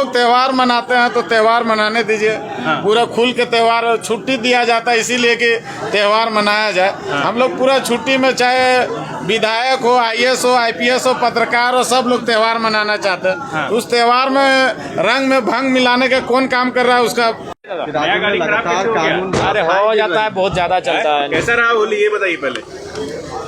लोग त्योहार मनाते हैं तो त्योहार मनाने दीजिए। पूरा खुल के त्योहार, छुट्टी दिया जाता है इसीलिए कि त्योहार मनाया जाए। हम लोग पूरा छुट्टी में, चाहे विधायक हो, IAS हो, IPS हो, पत्रकार हो, सब लोग त्योहार मनाना चाहते हैं। उस त्योहार में रंग में भंग मिलाने का कौन काम कर रहा है उसका नया गाड़ी खराब कैसे हो गया? अरे हो जाता है, बहुत ज्यादा चलता है। कैसा रहा होली ये बताइए पहले।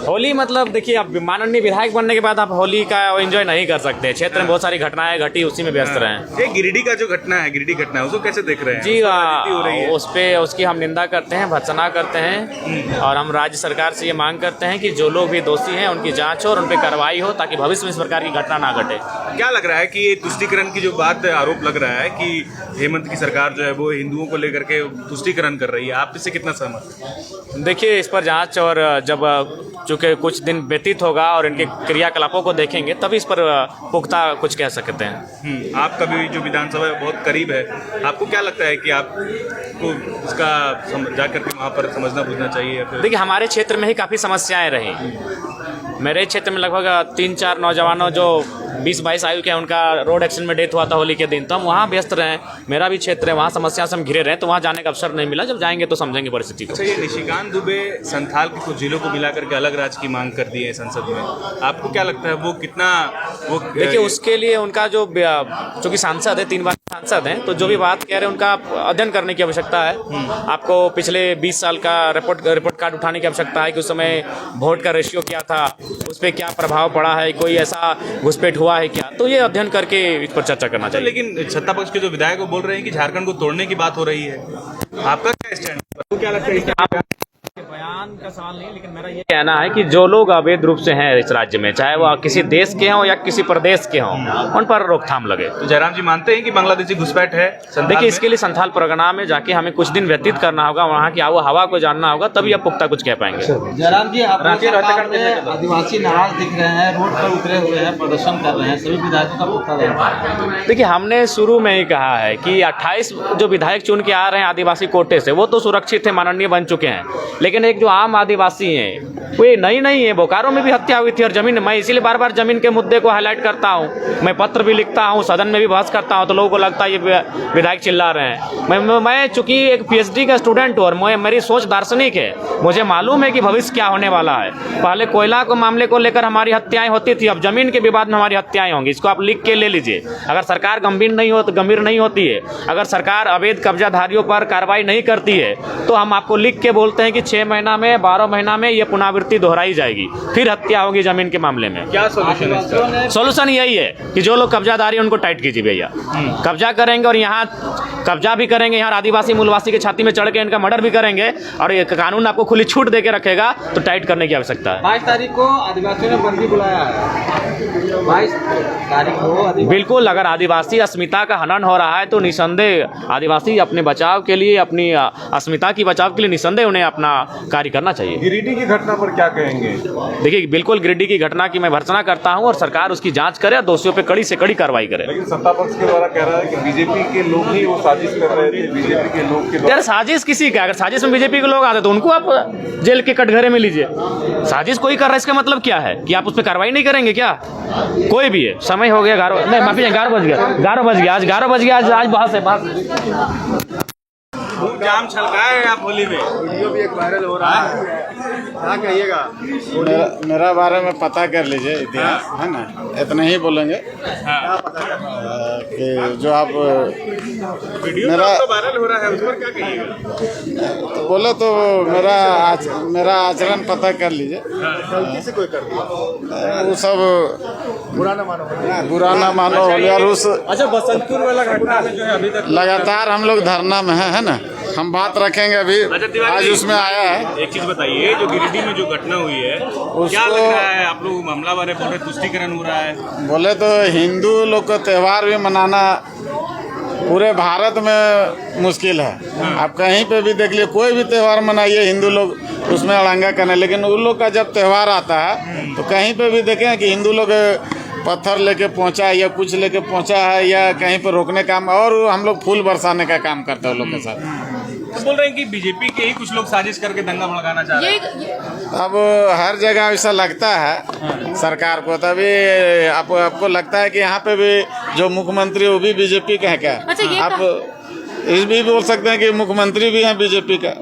होली मतलब देखिए, अब माननीय विधायक बनने के बाद आप होली का एंजॉय नहीं कर सकते। क्षेत्र में बहुत सारी घटनाएं घटी, उसी में व्यस्त रहे। ये गिरिडीह का जो घटना है, गिरिडीह घटना है, उसको कैसे देख रहे हैं? जी हो रही है। उस पे उसकी हम निंदा करते हैं, भर्त्सना करते हैं, और हम राज्य सरकार से ये मांग करते हैं कि जो लोग भी दोषी हैं उनकी जांच हो और उन पर कार्रवाई हो, ताकि भविष्य में इस प्रकार की घटना ना घटे। क्या लग रहा है कि ये तुष्टीकरण की जो बात आरोप लग रहा है कि हेमंत की सरकार जो है वो हिंदुओं को लेकर के तुष्टीकरण कर रही है, आप इससे कितना सहमत? देखिए, इस पर जांच, और जब चूँकि कुछ दिन व्यतीत होगा और इनके क्रियाकलापों को देखेंगे तभी इस पर पुख्ता कुछ कह सकते हैं। आपका भी जो विधानसभा बहुत करीब है, आपको क्या लगता है कि आपको इसका जाकर के वहाँ पर समझना बुझना चाहिए? देखिए, हमारे क्षेत्र में ही काफ़ी समस्याएं रही। मेरे क्षेत्र में लगभग 3-4 नौजवानों जो 20-22 आयु के, उनका रोड एक्सीडेंट में डेथ हुआ था होली के दिन। तो हम वहाँ व्यस्त रहे, मेरा भी क्षेत्र है, वहाँ समस्या से हम घिरे रहे, तो वहाँ जाने का अवसर नहीं मिला। जब जाएंगे तो समझेंगे परिस्थिति को। अच्छा, ये निशिकांत दुबे संथाल के कुछ जिलों को मिलाकर के अलग राज्य की मांग कर दी है संसद में, आपको क्या लगता है वो कितना देखिए, उसके लिए उनका जो, चूँकि सांसद है, 3 बार सांसद हैं, तो जो भी बात कह रहे हैं उनका अध्ययन करने की आवश्यकता है। आपको पिछले 20 साल का रिपोर्ट कार्ड उठाने की आवश्यकता है कि उस समय वोट का रेशियो क्या था, उस पर क्या प्रभाव पड़ा है, कोई ऐसा घुसपैठ हुआ है क्या, तो ये अध्ययन करके इस पर चर्चा करना चाहिए। लेकिन सत्ता पक्ष के जो विधायक बोल रहे हैं कि झारखंड को तोड़ने की बात हो रही है, आपका क्या स्टैंड है? आपको क्या लगता है? बयान का सवाल नहीं, लेकिन मेरा ये कहना है कि जो लोग अवैध रूप से हैं इस राज्य में, चाहे वो किसी देश के हों या किसी प्रदेश के हों, उन पर रोकथाम लगे। तो जयराम जी मानते हैं कि बांग्लादेशी घुसपैठ है? देखिए, इसके लिए संथाल परगना में जाके हमें कुछ दिन व्यतीत करना होगा, वहाँ की आबो हवा को जानना होगा, तभी आप पुख्ता कुछ कह पाएंगे। जयराम जी, आदिवासी नाराज दिख रहे हैं, रोड पर उतरे हुए हैं, प्रदर्शन कर रहे हैं, सभी विधायकों का पुख्ता रहता है। देखिए, हमने शुरू में ही कहा है कि 28 जो विधायक चुन के आ रहे हैं आदिवासी कोटे से, वो तो सुरक्षित है, माननीय बन चुके हैं, लेकिन एक जो आम आदिवासी हैं वो ये नहीं है। बोकारो में भी हत्या हुई थी, और जमीन, मैं इसीलिए बार बार जमीन के मुद्दे को हाईलाइट करता हूँ, मैं पत्र भी लिखता हूँ, सदन में भी बहस करता हूँ, तो लोगों को लगता है ये विधायक चिल्ला रहे हैं। मैं चूंकि एक PhD का स्टूडेंट हूँ और मेरी सोच दार्शनिक है, मुझे मालूम है कि भविष्य क्या होने वाला है। पहले कोयला को मामले को लेकर हमारी हत्याएं होती थी, अब जमीन के विवाद में हमारी हत्याएं होंगी। इसको आप लिख के ले लीजिए। अगर सरकार गंभीर नहीं होती है, अगर सरकार अवैध कब्जाधारियों पर कार्रवाई नहीं करती है, तो हम आपको लिख के बोलते हैं कि 6 महीना में, 12 महीना में ये पुनरावृत्ति दोहराई जाएगी, फिर हत्या होगी जमीन के मामले में। क्या सोल्यूशन है? सोल्यूशन यही है कि जो लोग कब्जाधारी उनको टाइट कीजिए भैया। कब्जा करेंगे और यहाँ कब्जा भी करेंगे, यहाँ आदिवासी मूलवासी के छाती में चढ़ के इनका मर्डर भी करेंगे, और ये कानून आपको खुली छूट दे के रखेगा, तो टाइट करने की आवश्यकता है। 22 तारीख को आदिवासियों ने बंदी बुलाया है। 22 तारीख को बिल्कुल, अगर आदिवासी अस्मिता का हनन हो रहा है तो निसंदेह आदिवासी अपने बचाव के लिए, अपनी अस्मिता की बचाव के लिए निसंदेह उन्हें अपना कार्य करना चाहिए। गिरिडीह की घटना पर क्या कहेंगे? देखिए, बिल्कुल गिरिडीह की घटना की मैं भर्त्सना करता हूं, और सरकार उसकी जांच करे और दोषियों पे कड़ी से कड़ी कार्रवाई करे। लेकिन सत्ता पक्ष के द्वारा कह रहा है कि बीजेपी के लोग ही वो साजिश कर रहे थे, बीजेपी के लोग के यार, साजिश किसी का? अगर साजिश में बीजेपी के लोग आते तो उनको आप जेल के कटघरे में लीजिए। साजिश कोई कर रहा है, इसका मतलब क्या है कि आप उस पर कार्रवाई नहीं करेंगे क्या? कोई भी है। समय हो गया, 11 बज गया, आज 11 बज गया, आज बहस है। खूब जाम छलकाए आप होली में, वीडियो भी एक वायरल हो रहा है, क्या कहिएगा? मेरा बारे में पता कर लीजिए, इतिहास है ना, इतना ही बोलेंगे कि जो आप वीडियो मेरा तो वायरल हो रहा है, उस पर क्या कहिएगा? तो बोले तो मेरा आचरण पता कर लीजिए। गलती से कोई कर दिया, वो सब बुरा ना मानो और उस अच्छा, बसंतपुर वाला घटना में जो है अभी तक लगातार हम लोग धरना में है ना, हम बात रखेंगे अभी। आज उसमें आया है। एक चीज बताइए, जो गिरिडीह में जो घटना हुई है, क्या लग रहा है आप लोग मामला बारे बोल रहे, तुष्टीकरण हो रहा है? बोले तो हिंदू लोग का त्यौहार भी मनाना पूरे भारत में मुश्किल है। आप कहीं पे भी देख लिए, कोई भी त्यौहार मनाइए, हिंदू लोग उसमें अड़ंगा करने, लेकिन उन लोग का जब त्यौहार आता है तो कहीं पे भी देखें कि हिंदू लोग पत्थर लेके पहुंचा है या कुछ लेके पहुंचा है, या कहीं पर रोकने का, और हम लोग फूल बरसाने का काम करते हैं उन लोग के साथ। तो बोल रहे हैं कि बीजेपी के ही कुछ लोग साजिश करके दंगा भड़काना चाह रहे हैं। अब हर जगह ऐसा लगता है सरकार को, तभी आपको लगता है कि यहाँ पे भी जो मुख्यमंत्री वो भी बीजेपी का है क्या? अच्छा, ये आप इस भी बोल सकते हैं कि मुख्यमंत्री भी हैं बीजेपी का।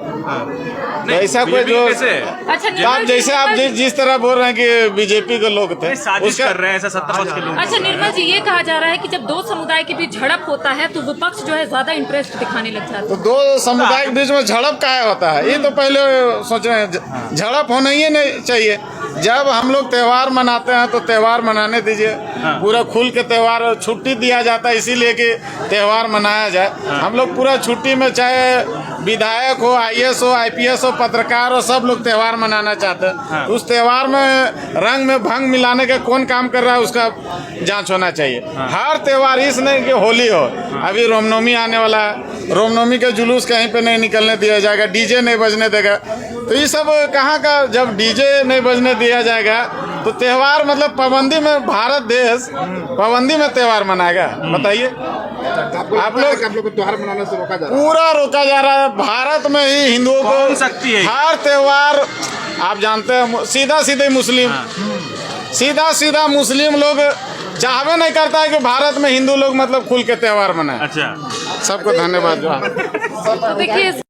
नहीं, ऐसा कोई बीजेपी जो कैसे है? अच्छा, तो आप जैसे आप जिस तरह बोल रहे हैं कि बीजेपी के लोग थे साजिश कर रहे हैं, ऐसा सत्ता पक्ष के लोग। अच्छा निर्मल जी, ये कहा जा रहा है कि जब दो समुदाय के बीच झड़प होता है तो विपक्ष जो है ज्यादा इंटरेस्ट दिखाने लग जाता है। तो दो समुदाय के बीच में झड़प काहे होता है, ये तो पहले सोच रहे हैं। झड़प होना ही नहीं चाहिए। जब हम लोग त्योहार मनाते हैं तो त्योहार मनाने दीजिए, पूरा खुल के त्योहार, छुट्टी दिया जाता है इसीलिए कि त्योहार मनाया जाए। हम लोग पूरा छुट्टी में, चाहे विधायक हो, IAS हो, IPS हो, पत्रकार हो, सब लोग त्योहार मनाना चाहते हैं। उस त्योहार में रंग में भंग मिलाने का कौन काम कर रहा है, उसका जांच होना चाहिए। हर त्योहार, इस नहीं कि होली हो, अभी रामनवमी आने वाला है, रामनवमी का जुलूस कहीं पे नहीं निकलने दिया जाएगा, डीजे नहीं बजने देगा। तो ये सब कहाँ का, जब डीजे नहीं बजने दिया जाएगा तो त्योहार मतलब पाबंदी में, भारत देश पाबंदी में त्योहार मनाएगा? बताइए आप लोग को त्योहार मनाने से रोका जा रहा है, पूरा रोका जा रहा है। भारत में ही हिंदुओं को सकती है हर त्योहार, आप जानते हैं, सीधा सीधा मुस्लिम लोग चाहवे नहीं करता है कि भारत में हिंदू लोग मतलब खुल के त्योहार मनाए। अच्छा, सबको धन्यवाद। तो देखिए